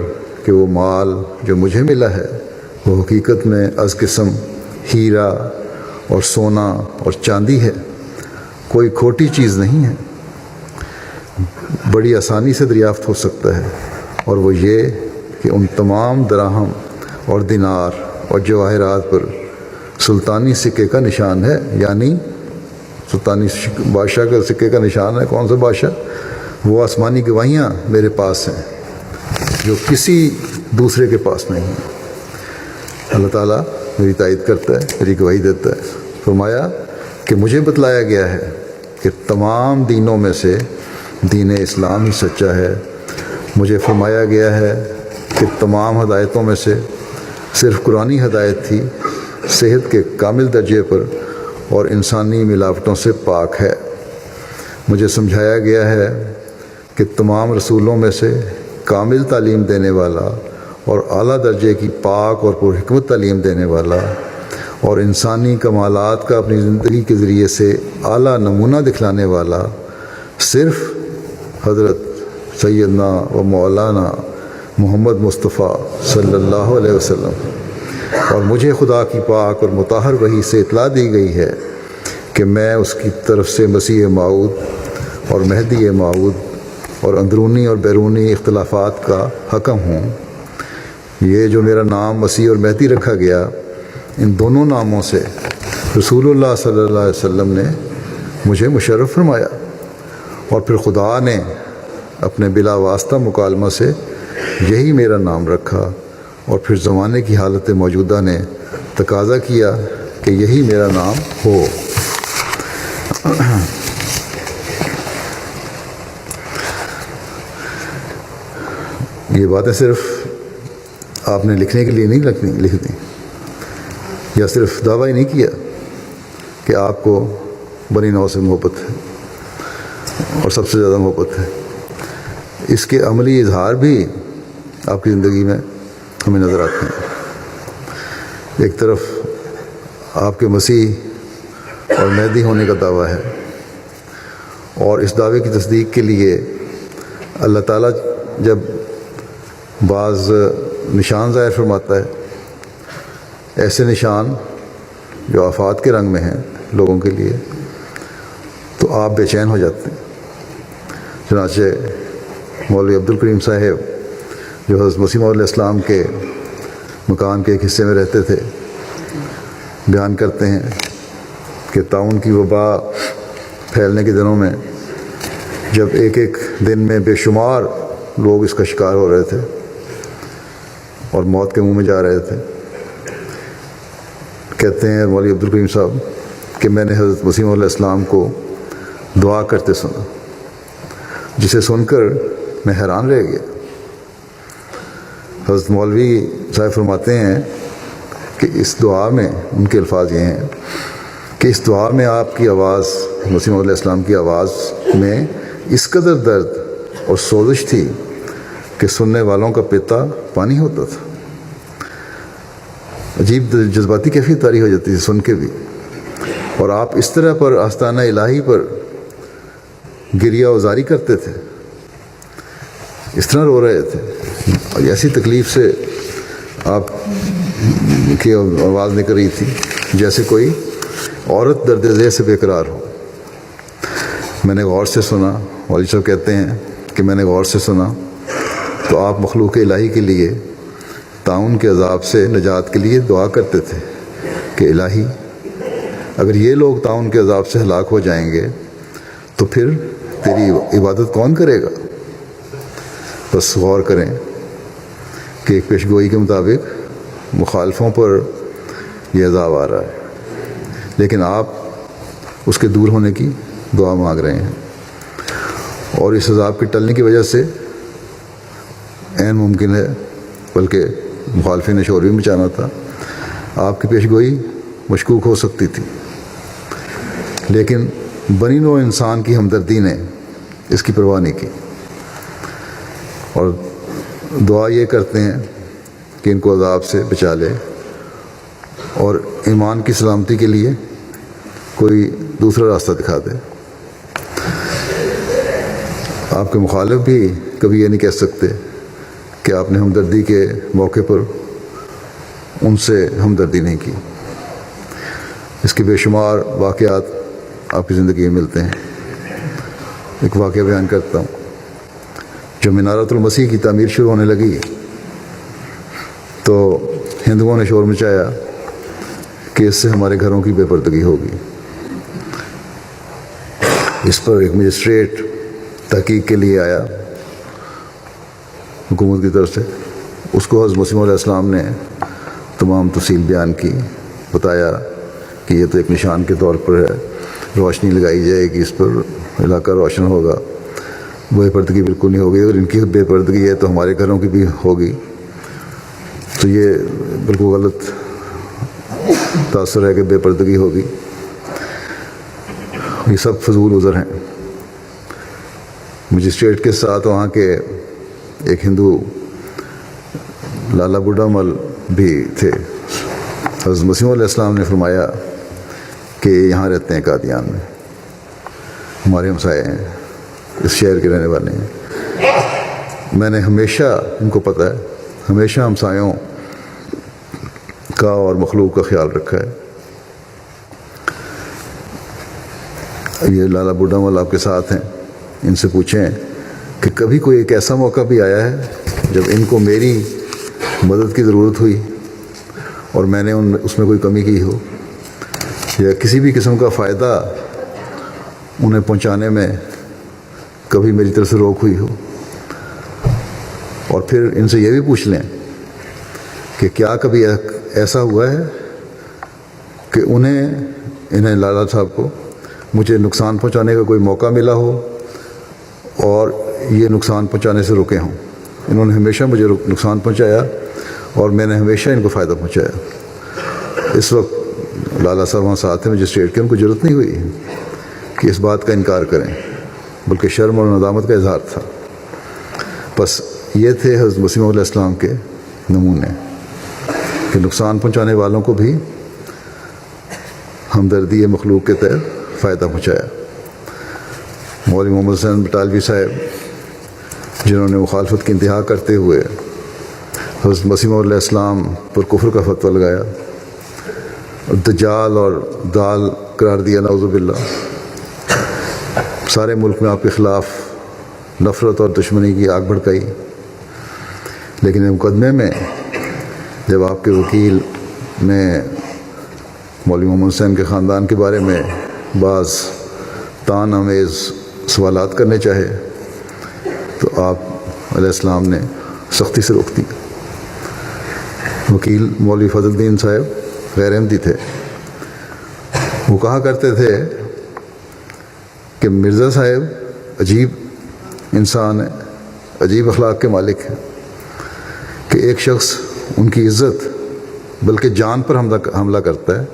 کہ وہ مال جو مجھے ملا ہے وہ حقیقت میں از قسم ہیرا اور سونا اور چاندی ہے، کوئی کھوٹی چیز نہیں ہے، بڑی آسانی سے دریافت ہو سکتا ہے، اور وہ یہ کہ ان تمام دراہم اور دینار اور جواہرات پر سلطانی سکے کا نشان ہے، یعنی سلطانی بادشاہ کا سکے کا نشان ہے۔ کون سا بادشاہ؟ وہ آسمانی گواہیاں میرے پاس ہیں جو کسی دوسرے کے پاس نہیں ہیں۔ اللہ تعالیٰ میری تائید کرتا ہے، میری گواہی دیتا ہے۔ فرمایا کہ مجھے بتلایا گیا ہے کہ تمام دینوں میں سے دین اسلام ہی سچا ہے۔ مجھے فرمایا گیا ہے کہ تمام ہدایتوں میں سے صرف قرآنی ہدایت تھی، صحت کے کامل درجے پر اور انسانی ملاوٹوں سے پاک ہے۔ مجھے سمجھایا گیا ہے کہ تمام رسولوں میں سے کامل تعلیم دینے والا اور اعلیٰ درجے کی پاک اور پرحکمت تعلیم دینے والا اور انسانی کمالات کا اپنی زندگی کے ذریعے سے اعلیٰ نمونہ دکھلانے والا صرف حضرت سیدنا و مولانا محمد مصطفیٰ صلی اللہ علیہ وسلم، اور مجھے خدا کی پاک اور مطہر وحی سے اطلاع دی گئی ہے کہ میں اس کی طرف سے مسیح موعود اور مہدی موعود اور اندرونی اور بیرونی اختلافات کا حکم ہوں۔ یہ جو میرا نام مسیح اور مہدی رکھا گیا، ان دونوں ناموں سے رسول اللہ صلی اللہ علیہ وسلم نے مجھے مشرف فرمایا، اور پھر خدا نے اپنے بلا واسطہ مکالمہ سے یہی میرا نام رکھا، اور پھر زمانے کی حالت موجودہ نے تقاضا کیا کہ یہی میرا نام ہو۔ یہ باتیں صرف آپ نے لکھنے کے لیے نہیں لکھ دیں، یا صرف دعویٰ ہی نہیں کیا کہ آپ کو بنی نوع سے محبت ہے اور سب سے زیادہ محبت ہے، اس کے عملی اظہار بھی آپ کی زندگی میں ہمیں نظر آتے ہیں۔ ایک طرف آپ کے مسیح اور مہدی ہونے کا دعویٰ ہے، اور اس دعوے کی تصدیق کے لیے اللہ تعالیٰ جب بعض نشان ظاہر فرماتا ہے، ایسے نشان جو آفات کے رنگ میں ہیں لوگوں کے لیے، تو آپ بے چین ہو جاتے ہیں۔ چنانچہ مولوی عبدالکریم صاحب جو حضرت مسیح موعود علیہ السلام کے مکان کے ایک حصے میں رہتے تھے، بیان کرتے ہیں کہ طاعون کی وبا پھیلنے کے دنوں میں جب ایک ایک دن میں بے شمار لوگ اس کا شکار ہو رہے تھے اور موت کے منہ میں جا رہے تھے، کہتے ہیں مولوی عبدالکریم صاحب کہ میں نے حضرت مسیح موعود علیہ السلام کو دعا کرتے سنا، جسے سن کر میں حیران رہ گیا۔ حضرت مولوی صاحب فرماتے ہیں کہ اس دعا میں ان کے الفاظ یہ ہیں کہ اس دعا میں آپ کی آواز، مسیح موعود علیہ السلام کی آواز میں اس قدر درد اور سوزش تھی کہ سننے والوں کا پیتا پانی ہوتا تھا۔ عجیب جذباتی کیفیت طاری ہو جاتی تھی سن کے بھی، اور آپ اس طرح پر آستانہ الہی پر گریہ وزاری کرتے تھے، اس طرح رو رہے تھے، اور ایسی تکلیف سے آپ کی آواز نکل رہی تھی جیسے کوئی عورت درد ذیل سے بے قرار ہو۔ میں نے غور سے سنا، والد صاحب کہتے ہیں کہ میں نے غور سے سنا تو آپ مخلوق الہی کے لیے طاعون کے عذاب سے نجات کے لیے دعا کرتے تھے کہ الہی اگر یہ لوگ طاعون کے عذاب سے ہلاک ہو جائیں گے تو پھر تیری عبادت کون کرے گا؟ بس غور کریں کہ ایک پیشگوئی کے مطابق مخالفوں پر یہ عذاب آ رہا ہے، لیکن آپ اس کے دور ہونے کی دعا مانگ رہے ہیں، اور اس عذاب کے ٹلنے کی وجہ سے عین ممکن ہے، بلکہ مخالفین نے شور بھی مچانا تھا، آپ کی پیشگوئی مشکوک ہو سکتی تھی، لیکن بنی نوع انسان کی ہمدردی نے اس کی پرواہ نہیں کی، اور دعا یہ کرتے ہیں کہ ان کو عذاب سے بچا لے اور ایمان کی سلامتی کے لیے کوئی دوسرا راستہ دکھا دے۔ آپ کے مخالف بھی کبھی یہ نہیں کہہ سکتے کہ آپ نے ہمدردی کے موقع پر ان سے ہمدردی نہیں کی۔ اس کے بے شمار واقعات آپ کی زندگی میں ملتے ہیں۔ ایک واقعہ بیان کرتا ہوں۔ جب منارۃ المسیح کی تعمیر شروع ہونے لگی تو ہندوؤں نے شور مچایا کہ اس سے ہمارے گھروں کی بے پردگی ہوگی۔ اس پر ایک مجسٹریٹ تحقیق کے لیے آیا حکومت کی طرف سے، اس کو حضرت مسیح علیہ السلام نے تمام تفصیل بیان کی، بتایا کہ یہ تو ایک نشان کے طور پر ہے، روشنی لگائی جائے گی، اس پر علاقہ روشن ہوگا، بے پردگی بالکل نہیں ہوگی، اگر ان کی بے پردگی ہے تو ہمارے گھروں کی بھی ہوگی، تو یہ بالکل غلط تاثر ہے کہ بے پردگی ہوگی، یہ سب فضول عذر ہیں۔ مجسٹریٹ کے ساتھ وہاں کے ایک ہندو لالا بڈھا مل بھی تھے۔ حضرت مسیح علیہ السلام نے فرمایا کہ یہاں رہتے ہیں قادیان میں، ہمارے ہمسائے ہیں، اس شہر کے رہنے والے ہیں۔ میں نے ہمیشہ، ان کو پتہ ہے، ہمیشہ ہمسایوں کا اور مخلوق کا خیال رکھا ہے۔ یہ لالا بڈھا مل آپ کے ساتھ ہیں، ان سے پوچھیں کہ کبھی کوئی ایک ایسا موقع بھی آیا ہے جب ان کو میری مدد کی ضرورت ہوئی اور میں نے اس میں کوئی کمی کی ہو، یا کسی بھی قسم کا فائدہ انہیں پہنچانے میں کبھی میری طرف سے روک ہوئی ہو؟ اور پھر ان سے یہ بھی پوچھ لیں کہ کیا کبھی ایسا ہوا ہے کہ انہیں لالا صاحب کو مجھے نقصان پہنچانے کا کوئی موقع ملا ہو اور یہ نقصان پہنچانے سے رکے ہوں؟ انہوں نے ہمیشہ مجھے نقصان پہنچایا اور میں نے ہمیشہ ان کو فائدہ پہنچایا۔ اس وقت لالا صاحب وہاں ساتھ ہیں مجسٹریٹ کے، ان کو ضرورت نہیں ہوئی کہ اس بات کا انکار کریں، بلکہ شرم اور ندامت کا اظہار تھا۔ بس یہ تھے حضرت مسیح موعود علیہ السلام کے نمونے کہ نقصان پہنچانے والوں کو بھی ہمدردی مخلوق کے تحت فائدہ پہنچایا۔ مولوی محمد حسین بٹالوی صاحب، جنہوں نے مخالفت کی انتہا کرتے ہوئے حضرت مسیح موعود علیہ السلام پر کفر کا فتویٰ لگایا، دجال اور دال قرار دیا، نعوذ باللہ، سارے ملک میں آپ کے خلاف نفرت اور دشمنی کی آگ بھڑکائی، لیکن مقدمے میں جب آپ کے وکیل نے مولوی محمد حسین کے خاندان کے بارے میں بعض طعن آمیز سوالات کرنے چاہے تو آپ علیہ السلام نے سختی سے روک دیا۔ وکیل مولوی فضل الدین صاحب غیر احمدی تھے، وہ کہا کرتے تھے کہ مرزا صاحب عجیب انسان ہے، عجیب اخلاق کے مالک ہیں کہ ایک شخص ان کی عزت بلکہ جان پر حملہ کرتا ہے،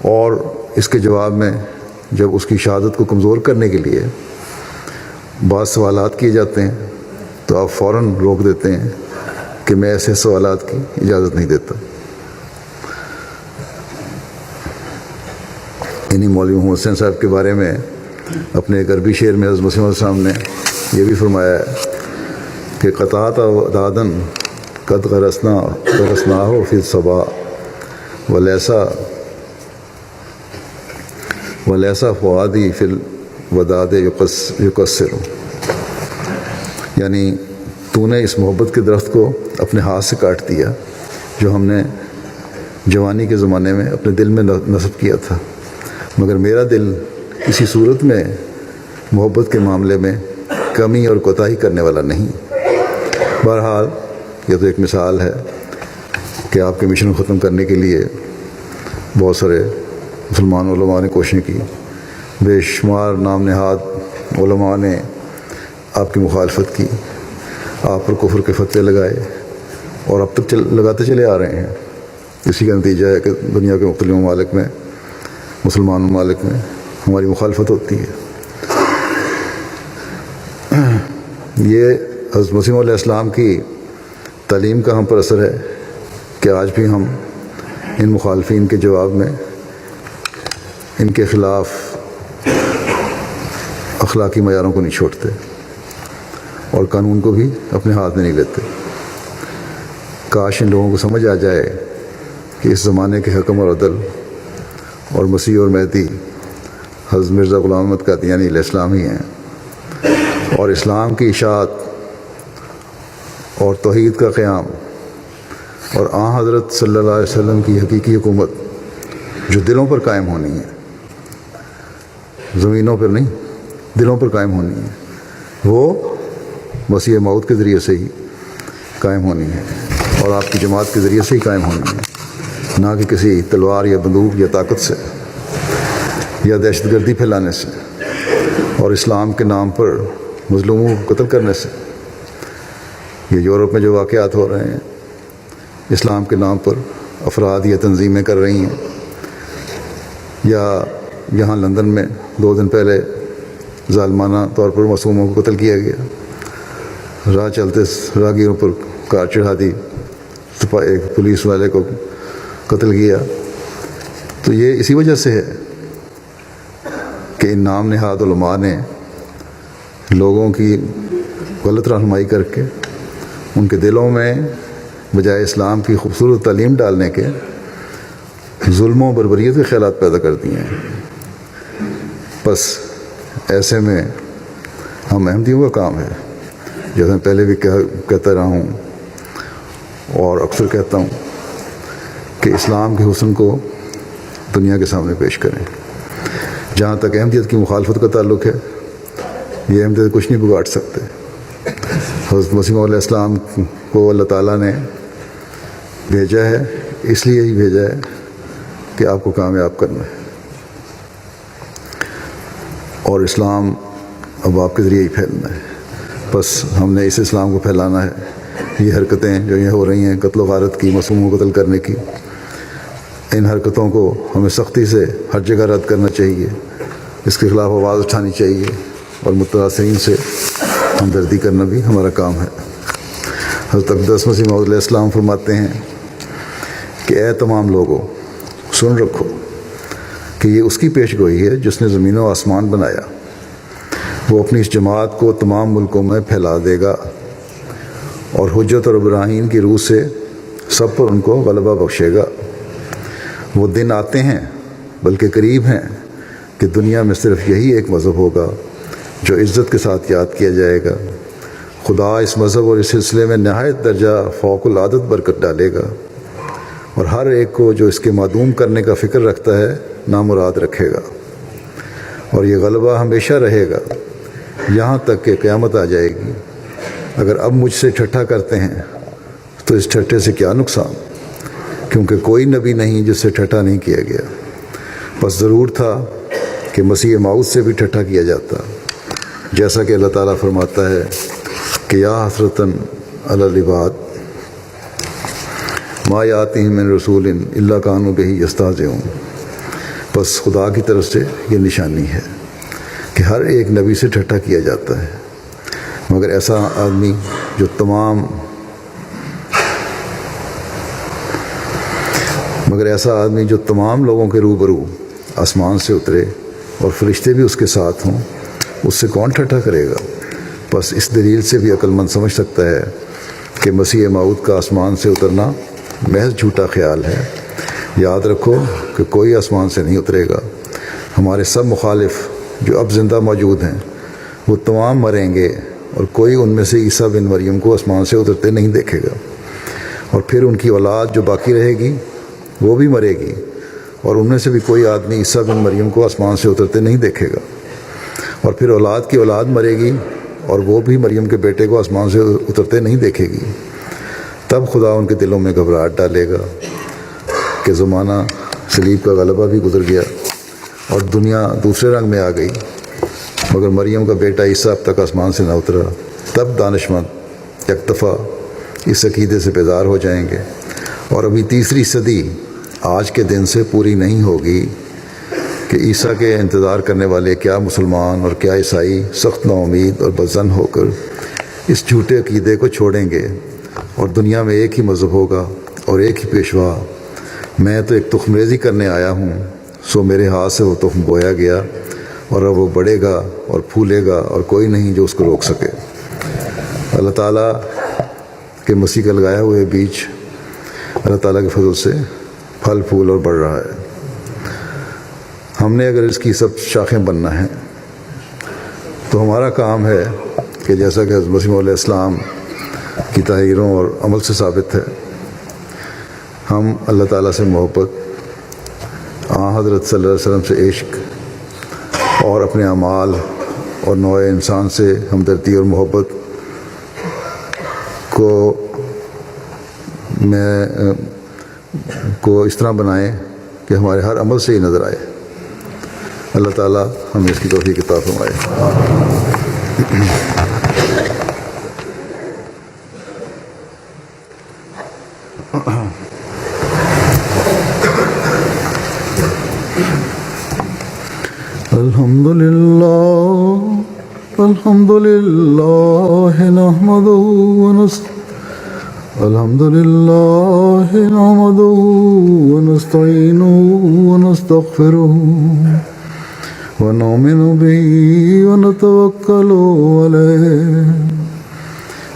اور اس کے جواب میں جب اس کی شہادت کو کمزور کرنے کے لیے بعض سوالات کیے جاتے ہیں تو آپ فوراً روک دیتے ہیں کہ میں ایسے سوالات کی اجازت نہیں دیتا۔ انہی مولوی محمد حسین صاحب کے بارے میں اپنے ایک عربی شعر میں حضرت مسیح موعود صاحب نے یہ بھی فرمایا ہے کہ قطعت دادن قد غرسنا ہو فی الصبا ولیسا فؤادی فی الوداد یقصر، یعنی تو نے اس محبت کے درخت کو اپنے ہاتھ سے کاٹ دیا جو ہم نے جوانی کے زمانے میں اپنے دل میں نصب کیا تھا، مگر میرا دل کسی صورت میں محبت کے معاملے میں کمی اور کوتاہی کرنے والا نہیں۔ بہرحال یہ تو ایک مثال ہے کہ آپ کے مشن کو ختم کرنے کے لیے بہت سارے مسلمان علماء نے کوششیں کی، بے شمار نام نہاد علماء نے آپ کی مخالفت کی، آپ پر کفر کے فتوے لگائے اور اب تک لگاتے چلے آ رہے ہیں۔ اسی کا نتیجہ ہے کہ دنیا کے مختلف ممالک میں، مسلمان ممالک میں ہماری مخالفت ہوتی ہے۔ یہ حضرت مسیح موعود علیہ السلام کی تعلیم کا ہم پر اثر ہے کہ آج بھی ہم ان مخالفین کے جواب میں ان کے خلاف اخلاقی معیاروں کو نہیں چھوڑتے اور قانون کو بھی اپنے ہاتھ میں نہیں لیتے۔ کاش ان لوگوں کو سمجھ آ جائے کہ اس زمانے کے حکم اور عدل اور مسیح اور مہدی حضرت مرزا غلام احمد قادیانی علیہ السلام ہی ہیں، اور اسلام کی اشاعت اور توحید کا قیام اور آن حضرت صلی اللہ علیہ وسلم کی حقیقی حکومت جو دلوں پر قائم ہونی ہے، زمینوں پر نہیں، دلوں پر قائم ہونی ہے، وہ مسیح موعود کے ذریعے سے ہی قائم ہونی ہے اور آپ کی جماعت کے ذریعے سے ہی قائم ہونی ہے، نہ کہ کسی تلوار یا بندوق یا طاقت سے یا دہشت گردی پھیلانے سے اور اسلام کے نام پر مظلوموں کو قتل کرنے سے۔ یہ یورپ میں جو واقعات ہو رہے ہیں، اسلام کے نام پر افراد یا تنظیمیں کر رہی ہیں، یا یہاں لندن میں 2 دن پہلے ظالمانہ طور پر معصوموں کو قتل کیا گیا، راہ چلتے راہگیروں پر کار چڑھا دی، ایک پولیس والے کو قتل کیا، تو یہ اسی وجہ سے ہے کہ ان نام نہاد علماء نے لوگوں کی غلط رہنمائی کر کے ان کے دلوں میں بجائے اسلام کی خوبصورت تعلیم ڈالنے کے ظلم و بربریت کے خیالات پیدا کر دیے ہیں۔ بس ایسے میں ہم احمدیوں کا کام ہے، جیسے میں پہلے بھی کہتا رہا ہوں اور اکثر کہتا ہوں کہ اسلام کے حسن کو دنیا کے سامنے پیش کریں۔ جہاں تک احمدیت کی مخالفت کا تعلق ہے، یہ احمدیت کچھ نہیں بگاڑ سکتے۔ حضرت مسیح علیہ السلام کو اللہ تعالیٰ نے بھیجا ہے، اس لیے ہی بھیجا ہے کہ آپ کو کامیاب کرنا ہے، اور اسلام اب آپ کے ذریعے ہی پھیلنا ہے۔ بس ہم نے اس اسلام کو پھیلانا ہے۔ یہ حرکتیں جو یہ ہو رہی ہیں قتل و غارت کی، معصوموں کو قتل کرنے کی، ان حرکتوں کو ہمیں سختی سے ہر جگہ رد کرنا چاہیے، اس کے خلاف آواز اٹھانی چاہیے، اور متاثرین سے ہمدردی کرنا بھی ہمارا کام ہے۔ حضرت اقدس مسیح موعود علیہ السلام فرماتے ہیں کہ اے تمام لوگوں، سن رکھو کہ یہ اس کی پیش گوئی ہے جس نے زمین و آسمان بنایا۔ وہ اپنی اس جماعت کو تمام ملکوں میں پھیلا دے گا، اور حجت اور ابراہیم کی روح سے سب پر ان کو غلبہ بخشے گا۔ وہ دن آتے ہیں، بلکہ قریب ہیں، کہ دنیا میں صرف یہی ایک مذہب ہوگا جو عزت کے ساتھ یاد کیا جائے گا۔ خدا اس مذہب اور اس سلسلے میں نہایت درجہ فوق العادت برکت ڈالے گا، اور ہر ایک کو جو اس کے معدوم کرنے کا فکر رکھتا ہے نامراد رکھے گا، اور یہ غلبہ ہمیشہ رہے گا یہاں تک کہ قیامت آ جائے گی۔ اگر اب مجھ سے ٹھٹھا کرتے ہیں تو اس ٹھٹھے سے کیا نقصان، کیونکہ کوئی نبی نہیں جس سے ٹھٹھا نہیں کیا گیا۔ بس ضرور تھا کہ مسیح موعود سے بھی ٹھٹھا کیا جاتا، جیسا کہ اللہ تعالیٰ فرماتا ہے کہ یا حسرتاً علی العباد ما یاتیہم من رسول الا کانوا بہ یستہزئون۔ بس خدا کی طرف سے یہ نشانی ہے کہ ہر ایک نبی سے ٹھٹھا کیا جاتا ہے، مگر ایسا آدمی جو تمام لوگوں کے روبرو آسمان سے اترے اور فرشتے بھی اس کے ساتھ ہوں، اس سے کون ٹھٹھا کرے گا؟ بس اس دلیل سے بھی عقل مند سمجھ سکتا ہے کہ مسیح موعود کا آسمان سے اترنا محض جھوٹا خیال ہے۔ یاد رکھو کہ کوئی آسمان سے نہیں اترے گا۔ ہمارے سب مخالف جو اب زندہ موجود ہیں وہ تمام مریں گے، اور کوئی ان میں سے عیسیٰ بن مریم کو آسمان سے اترتے نہیں دیکھے گا، اور پھر ان کی اولاد جو باقی رہے گی وہ بھی مرے گی، اور ان میں سے بھی کوئی آدمی عیسیٰ بن مریم کو آسمان سے اترتے نہیں دیکھے گا، اور پھر اولاد کی اولاد مرے گی، اور وہ بھی مریم کے بیٹے کو آسمان سے اترتے نہیں دیکھے گی۔ تب خدا ان کے دلوں میں گھبراہٹ ڈالے گا کہ زمانہ صلیب کا غلبہ بھی گزر گیا اور دنیا دوسرے رنگ میں آ گئی، مگر مریم کا بیٹا عیسیٰ اب تک آسمان سے نہ اترا۔ تب دانشمند یک دفعہ اس عقیدے سے بیزار ہو جائیں گے، اور ابھی تیسری صدی آج کے دن سے پوری نہیں ہوگی کہ عیسیٰ کے انتظار کرنے والے کیا مسلمان اور کیا عیسائی سخت نا امید اور بدظن ہو کر اس جھوٹے عقیدے کو چھوڑیں گے، اور دنیا میں ایک ہی مذہب ہوگا اور ایک ہی پیشوا۔ میں تو ایک تخم ریزی کرنے آیا ہوں، سو میرے ہاتھ سے وہ تخم بویا گیا، اور اب وہ بڑھے گا اور پھولے گا، اور کوئی نہیں جو اس کو روک سکے۔ اللہ تعالیٰ کے مسیح کا لگایا ہوئے بیج اللہ تعالیٰ کے فضل سے پھل پھول اور بڑھ رہا ہے۔ ہم نے اگر اس کی سب شاخیں بننا ہے تو ہمارا کام ہے کہ جیسا کہ حضرت مسیح علیہ السلام کی تحریروں اور عمل سے ثابت ہے، ہم اللہ تعالیٰ سے محبت، حضرت صلی اللہ علیہ وسلم سے عشق، اور اپنے اعمال اور نوع انسان سے ہمدردی اور محبت کو اس طرح بنائیں کہ ہمارے ہر عمل سے ہی نظر آئے۔ اللہ تعالیٰ ہمیں اس کی توفیق عطا فرمائے۔ الحمد لله نحمده ونستعينه ونستغفره ونؤمن به ونتوكل عليه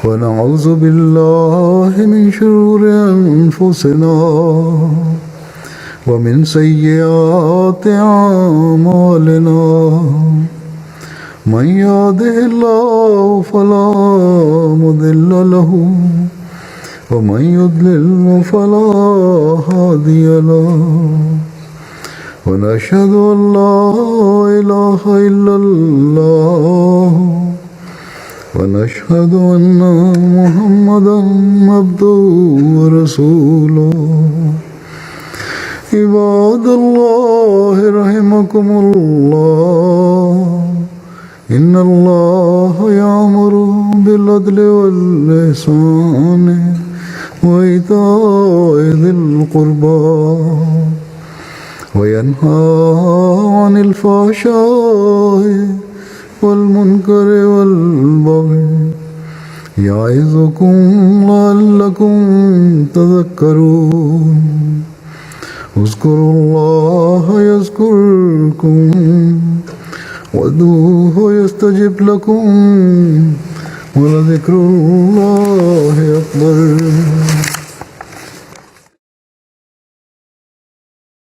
ونعوذ بالله من شرور أنفسنا ومن سيئات أعمالنا من يهده الله فلا مضل له ومن يضلل فلا هادي له ونشهد أن لا إله إلا الله ونشهد أن محمدا عبده ورسوله عباد الله رحمكم الله إن الله يأمر بالعدل والإحسان وإيتاء ذي القربى وينهى عن الفحشاء والمنكر والبغي يعظكم لعلكم تذكرون اذكروا الله يذكركم وادعوه يستجب لكم ولذكر الله أكبر